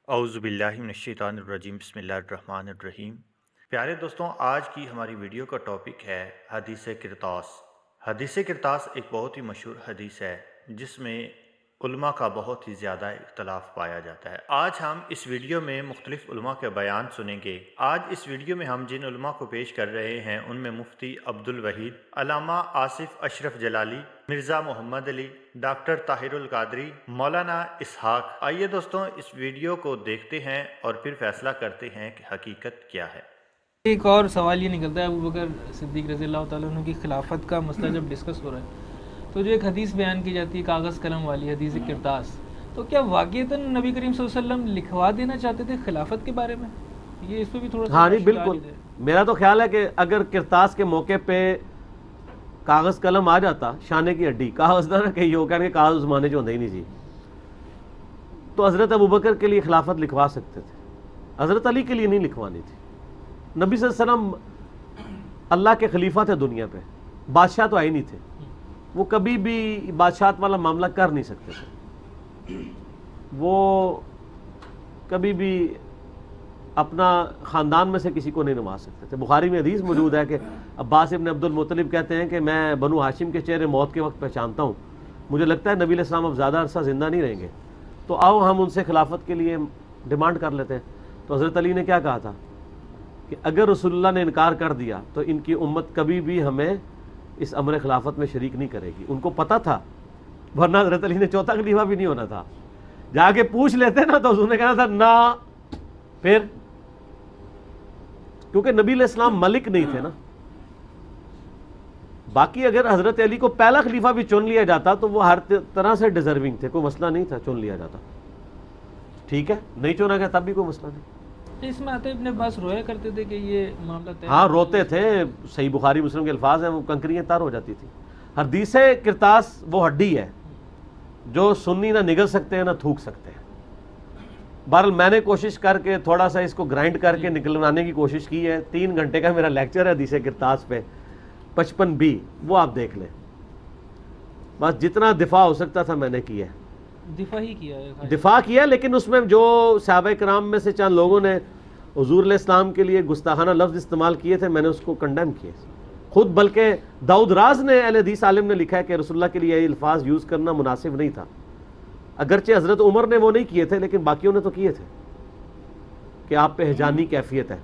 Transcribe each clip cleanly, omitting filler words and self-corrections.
اعوذ باللہ من الشیطان الرجیم بسم اللہ الرحمن الرحیم۔ پیارے دوستوں، آج کی ہماری ویڈیو کا ٹاپک ہے حدیث کرتاس۔ حدیث کرتاس ایک بہت ہی مشہور حدیث ہے جس میں علماء کا بہت ہی زیادہ اختلاف پایا جاتا ہے۔ آج ہم اس ویڈیو میں مختلف علماء کے بیان سنیں گے۔ آج اس ویڈیو میں ہم جن علماء کو پیش کر رہے ہیں ان میں مفتی عبد الوحید، علامہ آصف اشرف جلالی، مرزا محمد علی، ڈاکٹر طاہر القادری، مولانا اسحاق۔ آئیے دوستوں اس ویڈیو کو دیکھتے ہیں اور پھر فیصلہ کرتے ہیں کہ حقیقت کیا ہے۔ ایک اور سوال یہ نکلتا ہے ابو بکر صدیق رضی اللہ تعالیٰ عنہ کی خلافت کا مسئلہ جب ڈسکس ہو رہا ہے تو جو ایک حدیث بیان کی جاتی ہے کاغذ قلم والی حدیث کرتاس، تو کیا واقعتاً نبی کریم صلی اللہ علیہ وسلم لکھوا دینا چاہتے تھے خلافت کے بارے میں؟ یہ اس پہ بھی تھوڑا سا ہاں جی بالکل، میرا تو خیال ہے کہ اگر کرتاس کے موقع پہ کاغذ قلم آ جاتا، شانے کی ہڈی کاغذ نہ کہیں ہو کہ کاغذ زمانے جو ہوندے ہی نہیں جی، تو حضرت ابوبکر کے لیے خلافت لکھوا سکتے تھے، حضرت علی کے لیے نہیں لکھوانی تھی۔ نبی صلی اللہ علیہ وسلم اللہ کے خلیفہ تھے دنیا پہ، بادشاہ تو آئے نہیں تھے، وہ کبھی بھی بادشاہت والا معاملہ کر نہیں سکتے تھے، وہ کبھی بھی اپنا خاندان میں سے کسی کو نہیں نواز سکتے تھے۔ بخاری میں حدیث موجود ہے کہ عباس ابن عبد المطلب کہتے ہیں کہ میں بنو ہاشم کے چہرے موت کے وقت پہچانتا ہوں، مجھے لگتا ہے نبی علیہ السلام اب زیادہ عرصہ زندہ نہیں رہیں گے، تو آؤ ہم ان سے خلافت کے لیے ڈیمانڈ کر لیتے ہیں۔ تو حضرت علی نے کیا کہا تھا کہ اگر رسول اللہ نے انکار کر دیا تو ان کی امت کبھی بھی ہمیں اس امر خلافت میں شریک نہیں کرے گی۔ ان کو پتہ تھا، ورنہ حضرت علی نے چوتھا خلیفہ بھی نہیں ہونا تھا، جا کے پوچھ لیتے نا تو حضور نے کہنا تھا نہ، پھر کیونکہ نبی علیہ السلام ملک نہیں تھے نا۔ باقی اگر حضرت علی کو پہلا خلیفہ بھی چن لیا جاتا تو وہ ہر طرح سے ڈیزرونگ تھے، کوئی مسئلہ نہیں تھا، چن لیا جاتا، ٹھیک ہے، نہیں چنا گیا تب بھی کوئی مسئلہ نہیں۔ اس میں آتے ابن عباس رویا کرتے تھے کہ یہ معاملہ طے، ہاں روتے تھے، صحیح بخاری مسلم کے الفاظ ہیں، وہ کنکریاں تار ہو جاتی تھی۔ حدیث کرتاس وہ ہڈی ہے جو سنی نہ نگل سکتے ہیں نہ تھوک سکتے ہیں۔ بہرحال میں نے کوشش کر کے تھوڑا سا اس کو گرائنڈ کر کے نکلوانے کی کوشش کی ہے۔ 3 گھنٹے کا میرا لیکچر ہے حدیث کرتاس پہ، 55B، وہ آپ دیکھ لیں۔ بس جتنا دفاع ہو سکتا تھا میں نے کیا ہے، دفاع ہی کیا ہے، دفاع کیا، لیکن اس میں جو صحابہ کرام میں سے چند لوگوں نے حضور علیہ السلام کے لیے گستاخانہ لفظ استعمال کیے تھے، میں نے اس کو کنڈیم کیا خود، بلکہ داؤد راز نے اہل حدیث عالم نے لکھا ہے کہ رسول اللہ کے لیے یہ الفاظ یوز کرنا مناسب نہیں تھا، اگرچہ حضرت عمر نے وہ نہیں کیے تھے لیکن باقیوں نے تو کیے تھے کہ آپ پہ ہجانی کیفیت ہے،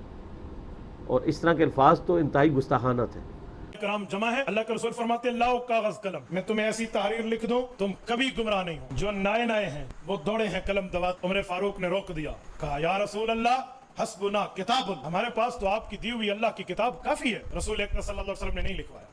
اور اس طرح کے الفاظ تو انتہائی گستاخانہ تھے۔ کرام جمع ہے، اللہ کے رسول فرماتے ہیں لاؤ کاغذ قلم، میں تمہیں ایسی تحریر لکھ دوں تم کبھی گمراہ نہیں ہو۔ جو نائے ہیں وہ دوڑے ہیں قلم دوات، عمر فاروق نے روک دیا، کہا یا رسول اللہ حسبنا کتاب، ہمارے پاس تو آپ کی دی ہوئی اللہ کی کتاب کافی ہے۔ رسول اکرم صلی اللہ علیہ وسلم نے نہیں لکھوایا،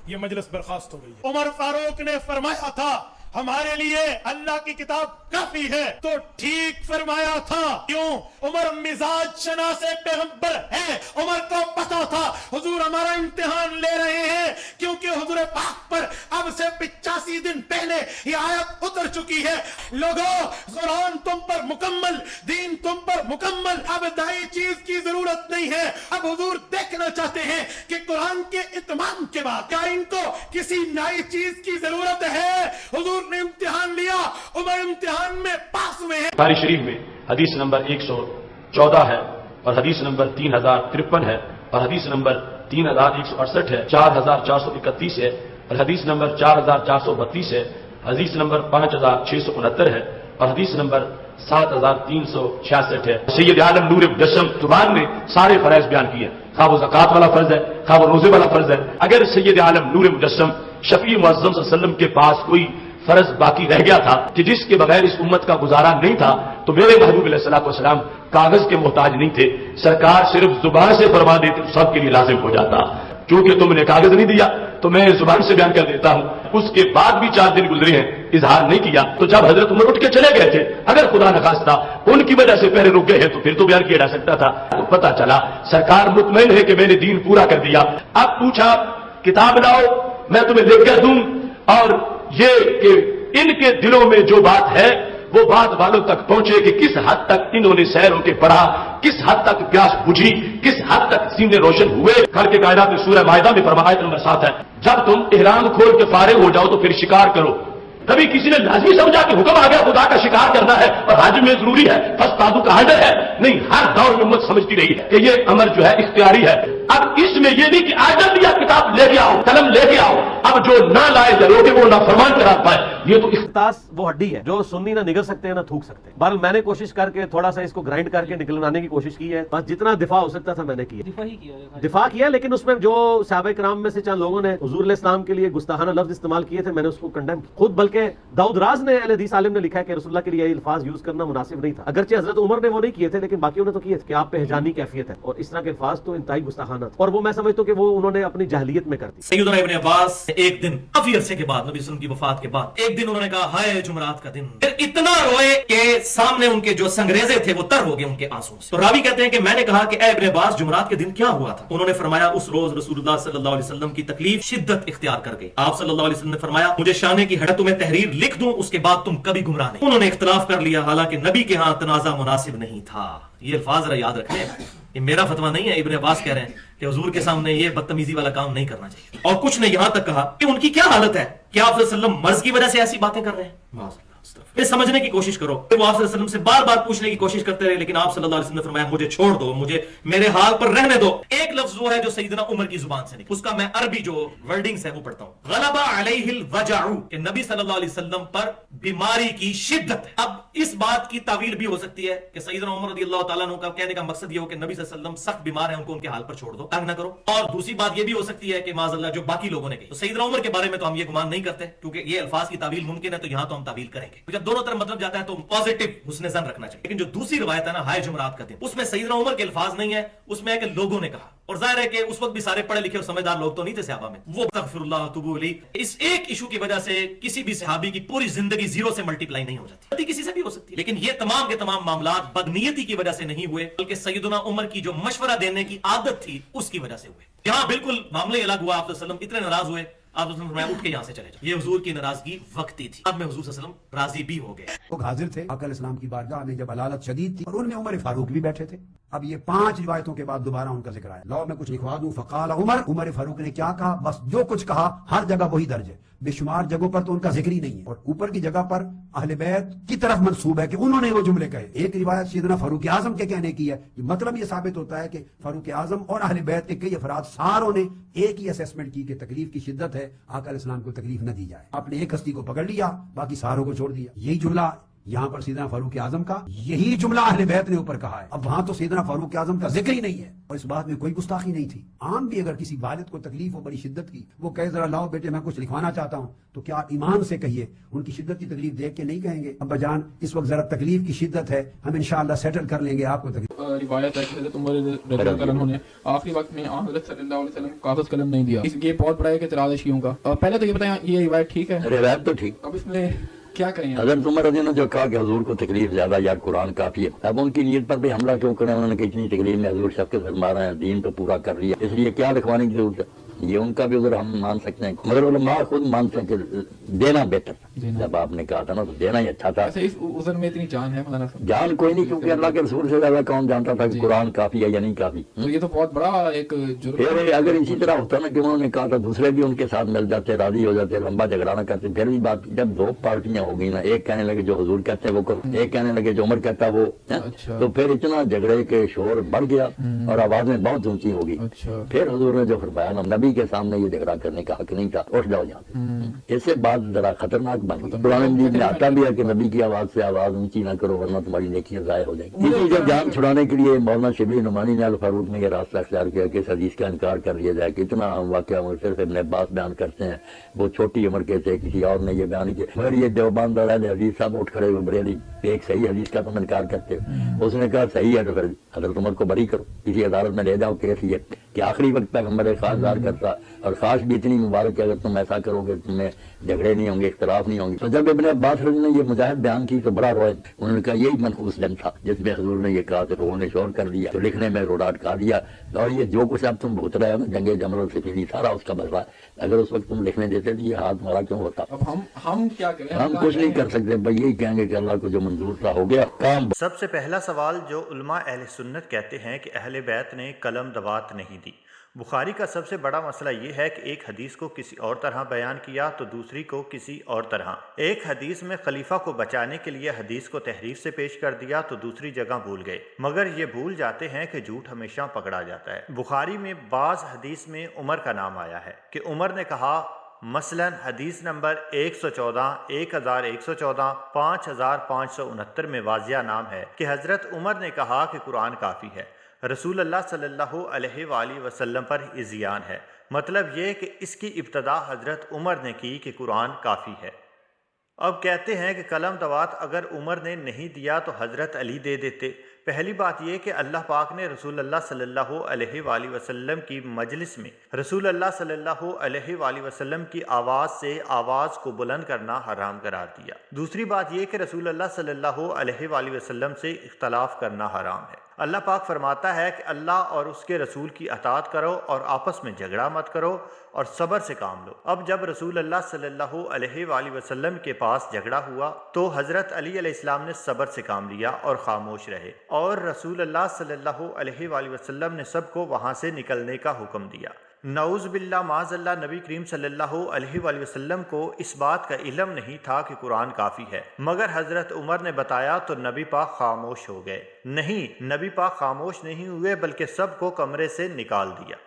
یہ مجلس برخاست ہو گئی ہے۔ عمر فاروق نے فرمایا تھا ہمارے لیے اللہ کی کتاب کافی ہے، تو ٹھیک فرمایا تھا، کیوں؟ عمر مزاج شناس پیغمبر ہے، عمر کو پتا تھا حضور ہمارا امتحان لے رہے ہیں، کیونکہ حضور پاک پر اب سے 85 دن پہلے یہ آیت اتر چکی ہے، لوگوں قرآن تم پر مکمل، دین تم پر مکمل، اب نئی چیز کی ضرورت نہیں ہے۔ اب حضور دیکھنا چاہتے ہیں کہ قرآن کے اتمام کے بعد کیا ان کو کسی نئی چیز کی ضرورت ہے؟ حضور نے امتحان لیا، عمر امتحان میں پاس ہوئے ہیں۔ بخاری شریف میں حدیث نمبر 114 ہے، اور حدیث نمبر 3053 ہے، اور حدیث نمبر 3168 ہے، 4431 ہے، اور حدیث نمبر 4432 ہے، حدیث نمبر 5669 ہے، اور حدیث نمبر 7366 ہے۔ سید عالم نور مجسم زبان نے سارے فرائض بیان کیے، خواہ وہ زکوٰۃ والا فرض ہے، خواہ وہ روزے والا فرض ہے۔ اگر سید عالم نور مجسم شفیع معظم صلی اللہ علیہ وسلم کے پاس کوئی فرض باقی رہ گیا تھا کہ جس کے بغیر اس امت کا گزارا نہیں تھا، تو میرے محبوب علیہ الصلوۃ والسلام کاغذ کے محتاج نہیں تھے، سرکار صرف زبان سے فرما دیتے تو سب کے لیے لازم ہو جاتا۔ کیونکہ تم نے کاغذ نہیں دیا تو میں زبان سے بیان کر دیتا ہوں، اس کے بعد بھی 4 دن گزرے ہیں، اظہار نہیں کیا، تو جب حضرت عمر اٹھ کے چلے گئے تھے، اگر خدا نخواستہ ان کی وجہ سے پہلے رک گئے ہیں تو پھر تو بیان کیا جا سکتا تھا۔ تو پتہ چلا سرکار مطمئن ہے کہ میں نے دین پورا کر دیا۔ اب پوچھا کتاب لاؤ میں تمہیں لکھ کر دوں، اور یہ کہ ان کے دلوں میں جو بات ہے وہ بات والوں تک پہنچے کہ کس حد تک انہوں نے سیر ہو کے پڑھا، کس حد تک پیاس بجھی، کس حد تک سینے روشن ہوئے۔ خالق کائنات نے سورہ مائدہ میں فرمایا آیت نمبر 7 ہے، جب تم احرام کھول کے فارغ ہو جاؤ تو پھر شکار کرو، کبھی کسی نے لازمی سمجھا کہ حکم آ گیا خدا کا شکار کرنا ہے اور حج میں ضروری ہے بس تادو کا حاضر ہے؟ نہیں، ہر دور میں امت سمجھتی رہی ہے کہ یہ امر جو ہے اختیاری ہے۔ اب اس میں یہ نہیں کہ آجر دیا کتاب لے کے آؤ، قلم لے کے آؤ، اب جو نہ لائے ضرور کہ وہ نہ فرمان کرا پائے، یہ تو کرتاس وہ ہڈی ہے جو سنی نہ نگل سکتے ہیں نہ تھوک سکتے ہیں۔ بہرحال میں نے کوشش کر کے تھوڑا سا اس کو گرائنڈ کر کے نکلوانے کی کوشش کی ہے، بس جتنا دفاع ہو سکتا تھا میں نے کیا، دفاع ہی کیا ہے۔ دفاع کیا، لیکن اس میں جو صحابہ کرام میں سے چند لوگوں نے حضور علیہ السلام کے لیے گستاخانہ لفظ استعمال کیے تھے، میں نے اس کو کنڈیم خود، بلکہ داؤد راز نے اہل حدیث عالم نے لکھا ہے کہ رسول اللہ کے لیے یہ الفاظ یوز کرنا مناسب نہیں تھا، اگرچہ حضرت عمر نے وہ نہیں کیے تھے لیکن باقیوں نے تو کیے تھے کہ آپ پہ ہجانی کیفیت ہے، اور اس طرح کے الفاظ تو انتہائی گستاخانہ تھے، اور وہ میں سمجھتا ہوں کہ وہ انہوں نے اپنی جاہلیت میں کر دی۔ سیدنا ابن عباس ایک دن کافی عرصے کے بعد، نبی صلی اللہ علیہ وسلم کی وفات کے بعد، ایک دن انہوں نے کہا ہائے جمعرات کا دن، پھر اتنا روئے کہ سامنے ان کے جو سنگریزے تھے وہ تر ہو گئے ان کے آنسوں سے۔ تو راوی کہتے ہیں کہ میں نے کہا کہ اے ابن عباس جمعرات کے دن کیا ہوا تھا؟ انہوں نے فرمایا اس روز رسول اللہ صلی اللہ علیہ وسلم کی تکلیف شدت اختیار کر گئی۔ آپ صلی اللہ علیہ وسلم نے فرمایا مجھے شانے کی ہڈ تمہیں تحریر لکھ دوں، اس کے بعد تم کبھی گمراہ نہیں۔ انہوں نے اختلاف کر لیا، حالانکہ نبی کے ہاں تنازع مناسب نہیں تھا۔ یہ الفاظ ذرا یاد رکھیں، یہ میرا فتویٰ نہیں ہے، ابن عباس کہہ رہے ہیں کہ حضور کے سامنے یہ بدتمیزی والا کام نہیں کرنا چاہیے۔ اور کچھ نے یہاں تک کہا کہ ان کی کیا حالت ہے کہ آپ صلی اللہ علیہ وسلم مرض کی وجہ سے ایسی باتیں کر رہے ہیں۔ پھر سمجھنے کی کوشش کرو، پھر وہ آپ صلی اللہ علیہ وسلم سے بار بار پوچھنے کی کوشش کرتے رہے، لیکن آپ صلی اللہ علیہ وسلم نے فرمایا مجھے چھوڑ دو، مجھے میرے حال پر رہنے دو۔ ایک لفظ وہ ہے جو سیدنا عمر کی زبان سے نکلا، اس کا میں عربی جو ورڈنگز ہے وہ پڑھتا ہوں، غلب علیہ الوجع، کہ نبی صلی اللہ علیہ وسلم پر بیماری کی شدت ہے۔ اب اس بات کی تعویل بھی ہو سکتی ہے کہ سیدنا عمر رضی اللہ تعالیٰ عنہ کا کہنے کا مقصد یہ ہو کہ نبی صلی اللہ علیہ وسلم سخت بیمار ہیں، ان کو ان کے حال پر چھوڑ دو، تنگ نہ کرو۔ اور دوسری بات یہ بھی ہو سکتی ہے کہ معاذ اللہ جو باقی لوگوں نے کہی، تو سیدنا عمر کے بارے میں تو ہم یہ گمان نہیں کرتے کیونکہ یہ الفاظ کی تعویل ممکن ہے، تو یہاں تو ہم تعویل کریں گے۔ جب دونوں طرف مطلب جاتا ہے تو پازیٹو حسن ظن رکھنا چاہیے، لیکن جو دوسری روایت ہے نا ہائے جمعرات کا دن، اس میں سیدنا عمر کے الفاظ نہیں ہے، اس میں ہے کہ لوگوں نے کہا، اور ظاہر ہے کہ اس وقت بھی سارے پڑھے لکھے اور سمجھدار لوگ تو نہیں تھے صحابہ میں، وہ استغفر اللہ توبوا الیہ۔ اس ایک ایشو کی وجہ سے کسی بھی صحابی کی پوری زندگی زیرو سے ملٹیپلائی نہیں ہو جاتی، غلطی کسی سے بھی ہو سکتی ہے، لیکن یہ تمام کے تمام معاملات بدنیتی کی وجہ سے نہیں ہوئے، بلکہ سیدنا عمر کی جو مشورہ دینے کی عادت تھی اس کی وجہ سے ہوئے۔ یہاں بالکل معاملہ الگ ہوا، آپ صلی اللہ علیہ وسلم اتنے ناراض ہوئے، آپ صلی اللہ علیہ وسلم فرمایا اٹھ کے یہاں سے چلے جاؤ۔ یہ حضور کی ناراضگی وقتی تھی، اب میں حضور صلی اللہ علیہ وسلم راضی بھی ہو گئے۔ لوگ حاضر تھے آقا علیہ السلام کی بارگاہ میں جب علالت شدید تھی، اور ان میں عمر فاروق بھی بیٹھے تھے۔ اب یہ 5 روایتوں کے بعد دوبارہ ان کا ذکر آیا، لو میں کچھ لکھوا دوں، فقال عمر فاروق نے کیا کہا، بس جو کچھ کہا ہر جگہ وہی درج ہے، بے شمار جگہوں پر تو ان کا ذکر ہی نہیں ہے، اور اوپر کی جگہ پر اہل بیت کی طرف منسوب ہے کہ انہوں نے وہ جملے کہے۔ ایک روایت سیدنا فاروق اعظم کے کہنے کی ہے، مطلب یہ ثابت ہوتا ہے کہ فاروق اعظم اور اہل بیت کے کئی افراد ساروں نے ایک ہی اسیسمنٹ کی کہ تکلیف کی شدت ہے، آقا علیہ السلام کو تکلیف نہ دی جائے۔ آپ نے ایک ہستی کو پکڑ لیا، باقی ساروں کو چھوڑ دیا۔ یہی جملہ یہاں پر سیدنا فاروق اعظم کا، یہی جملہ اہل بیت نے اوپر کہا ہے۔ اب وہاں تو سیدنا فاروق اعظم کا ذکر ہی نہیں ہے، اور اس بات میں کوئی گستاخی نہیں تھی۔ عام بھی اگر کسی والد کو تکلیف ہو بڑی شدت کی، وہ کہے ذرا لاؤ بیٹے میں کچھ لکھوانا چاہتا ہوں، تو کیا ایمان سے کہیے، ان کی شدت کی تکلیف دیکھ کے نہیں کہیں گے ابا جان اس وقت ذرا تکلیف کی شدت ہے، ہم انشاءاللہ سیٹل کر لیں گے آپ کو تکلیف۔ روایت ہے کہ حضرت عمر رضی اللہ عنہ نے آخری وقت میں حضرت صلی اللہ علیہ وسلم کاغذ قلم نہیں دیا، یہ بہت بڑا ہے کہ اعتراض ہے شیعوں کا۔ پہلے تو یہ بتائیں یہ روایت ٹھیک ہے؟ روایت تو ٹھیک، اب اس میں کیا کریں؟ حضرت عمر رضی اللہ عنہ نے جو کہا کہ حضور کو تکلیف زیادہ یا قرآن کافی ہے، اب ان کی نیت پر بھی حملہ کیوں کریں؟ انہوں نے کہ اتنی تکلیف میں حضور شفقت فرما رہے ہیں، دین تو پورا کر رہی ہے، اس لیے کیا لکھوانے کی ضرورت ہے؟ یہ ان کا بھی عذر ہم مان سکتے ہیں، مگر علماء خود مانتے ہیں کہ دینا بہتر تھا۔ جب آپ نے کہا تھا نا تو دینا ہی اچھا تھا۔ اس عذر میں اتنی جان ہے مولانا صاحب؟ جان کوئی نہیں، کیونکہ اللہ کے رسول سے زیادہ کون جانتا تھا کہ قرآن کافی ہے یا نہیں کافی۔ تو یہ تو بہت بڑا ایک جرم ہے۔ پھر اگر اسی طرح ہوتا نا کہ انہوں نے کہا تھا دوسرے بھی ان کے ساتھ مل جاتے، راضی ہو جاتے، لمبا جھگڑا نہ کرتے، پھر بھی بات جب 2 پارٹیاں ہو گئی نا، ایک کہنے لگے جو حضور کہتے ہیں وہ کرو، ایک کہنے لگے جو عمر کہتا ہے وہ، تو پھر اتنا جھگڑے کے شور بڑھ گیا اور آوازیں بہت اونچی ہو گئی۔ پھر حضور نے جو فرمایا نا نبی کے سامنے یہ جھگڑا کرنے کا حق نہیں تھا، اٹھ جاؤ یہاں سے۔ اس سے بات ذرا خطرناک بن گئی۔ قرآن مجید میں آتا بھی ہے کہ نبی کی آواز سے آواز اونچی نہ کرو ورنہ تمہاری نیکیاں ضائع ہو جائیں گی۔ اسی جب جان چھڑانے کے لیے مولانا شبلی نعمانی نے الفاروق میں یہ راستہ اختیار کیا کہ اس حدیث کا انکار کر لیا جائے کہ اتنا اہم واقعہ صرف ابن عباس بیان کرتے ہیں، وہ چھوٹی عمر کے تھے، کسی اور نے یہ بیان کیا۔ مگر یہ دیوبند اہل حدیث صاحب اٹھ کھڑے ہوئے بریلی، ایک صحیح حدیث کا تم انکار کرتے ہو۔ اس نے کہا صحیح ہے تو پھر حضرت عمر کو بری کرو، کسی عدالت میں لے جاؤ، کیس یہ کہ آخری وقت تک ہمارے خاصدار کرتا، اور خاص بھی اتنی مبارک ہے اگر تم ایسا کرو گے تم میں جھگڑے نہیں ہوں گے، اختلاف نہیں ہوں گے۔ تو جب ابن عباس رضی اللہ عنہ نے یہ مجاہد بیان کی تو بڑا روئے، انہوں نے کہا یہی منحوس دن تھا جس میں حضور نے یہ کہا، تو لوگوں نے شور کر دیا، تو لکھنے میں روڈاٹ کھا دیا، اور یہ جو کچھ اب تم بھوت رہے ہو نا جنگ جمل سے پھری سارا اس کا بدلہ ہے۔ اگر اس وقت تم لکھنے دیتے تو یہ ہاتھ مارا کیوں ہوتا؟ اب ہم کیا کریں؟ ہم کچھ نہیں کر سکتے، بھائی یہی کہیں گے کہ اللہ کو جو منظور تھا ہو گیا کام۔ سب سے پہلا سوال جو علماء اہل سنت کہتے ہیں کہ اہل بیت نے قلم دوات نہیں دی، بخاری کا سب سے بڑا مسئلہ یہ ہے کہ ایک حدیث کو کسی اور طرح بیان کیا تو دوسری کو کسی اور طرح، ایک حدیث میں خلیفہ کو بچانے کے لیے حدیث کو تحریف سے پیش کر دیا تو دوسری جگہ بھول گئے، مگر یہ بھول جاتے ہیں کہ جھوٹ ہمیشہ پکڑا جاتا ہے۔ بخاری میں بعض حدیث میں عمر کا نام آیا ہے کہ عمر نے کہا، مثلا حدیث نمبر 114، 1114، 5569 میں واضح نام ہے کہ حضرت عمر نے کہا کہ قرآن کافی ہے، رسول اللہ صلی اللہ علیہ وآلہ وسلم پر عصیان ہے، مطلب یہ کہ اس کی ابتدا حضرت عمر نے کی کہ قرآن کافی ہے۔ اب کہتے ہیں کہ قلم دوات اگر عمر نے نہیں دیا تو حضرت علی دے دیتے۔ پہلی بات یہ کہ اللہ پاک نے رسول اللہ صلی اللہ علیہ وآلہ وسلم کی مجلس میں رسول اللہ صلی اللہ علیہ وآلہ وسلم کی آواز سے آواز کو بلند کرنا حرام قرار دیا۔ دوسری بات یہ کہ رسول اللہ صلی اللہ علیہ وآلہ وسلم سے اختلاف کرنا حرام ہے۔ اللہ پاک فرماتا ہے کہ اللہ اور اس کے رسول کی اطاعت کرو اور آپس میں جھگڑا مت کرو اور صبر سے کام لو۔ اب جب رسول اللہ صلی اللہ علیہ وآلہ وسلم کے پاس جھگڑا ہوا تو حضرت علی علیہ السلام نے صبر سے کام لیا اور خاموش رہے، اور رسول اللہ صلی اللہ علیہ وآلہ وسلم نے سب کو وہاں سے نکلنے کا حکم دیا۔ نعوذ باللہ معاذ اللہ، نبی کریم صلی اللہ علیہ وآلہ وسلم کو اس بات کا علم نہیں تھا کہ قرآن کافی ہے، مگر حضرت عمر نے بتایا تو نبی پاک خاموش ہو گئے۔ نہیں، نبی پاک خاموش نہیں ہوئے بلکہ سب کو کمرے سے نکال دیا۔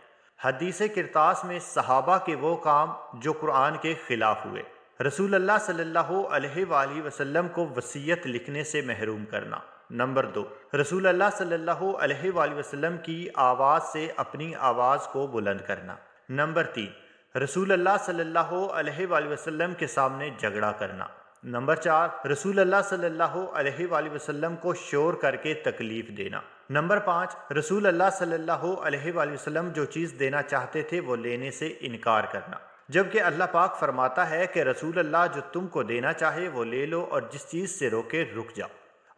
حدیث کرطاس میں صحابہ کے وہ کام جو قرآن کے خلاف ہوئے، رسول اللہ صلی اللہ علیہ وآلہ وسلم کو وصیت لکھنے سے محروم کرنا۔ نمبر 2، رسول اللہ صلی اللہ علیہ وآلہ وسلم کی آواز سے اپنی آواز کو بلند کرنا۔ نمبر 3، رسول اللہ صلی اللہ علیہ وآلہ وسلم کے سامنے جھگڑا کرنا۔ نمبر 4، رسول اللہ صلی اللہ علیہ وآلہ وسلم کو شور کر کے تکلیف دینا۔ نمبر 5، رسول اللہ صلی اللہ علیہ وآلہ وسلم جو چیز دینا چاہتے تھے وہ لینے سے انکار کرنا، جبکہ اللہ پاک فرماتا ہے کہ رسول اللہ جو تم کو دینا چاہے وہ لے لو اور جس چیز سے روکے رک جاؤ۔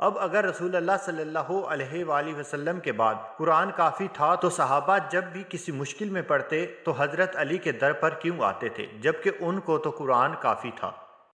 اب اگر رسول اللہ صلی اللہ علیہ وآلہ وسلم کے بعد قرآن کافی تھا تو صحابہ جب بھی کسی مشکل میں پڑتے تو حضرت علی کے در پر کیوں آتے تھے جبکہ ان کو تو قرآن کافی تھا؟